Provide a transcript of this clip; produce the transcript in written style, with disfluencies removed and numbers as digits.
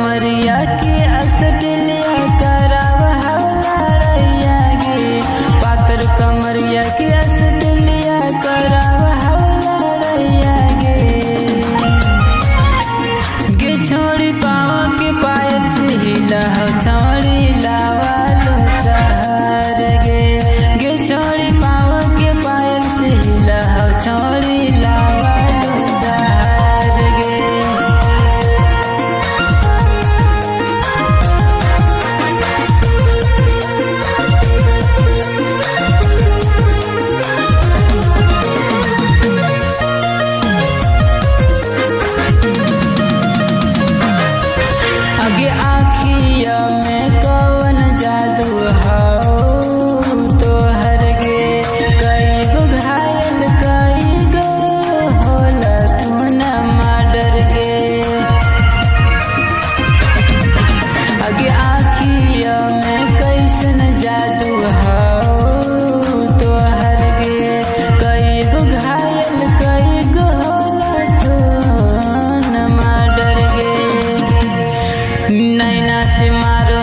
कमरिया के असलिया कराव लड़ैया गे, पातर कमरिया के असलिया कराव लड़ैया गे। गे छोड़ी पाँव के पायल से हिला छोड़ी लावा लो सहर गे, गे छोड़ी पाँव के पायल से हिला छोड़ी लावा लो सहर गे। आगे आँखिया में कौन जादू हो तोहर गे, कई गो घायल कई गो होला तू न मर्डर गे। आगे आँखिया में कैसन जादू हो तोहर गे, कई गो घायल कई गो होला तू न मर्डर गे। नैना से मारो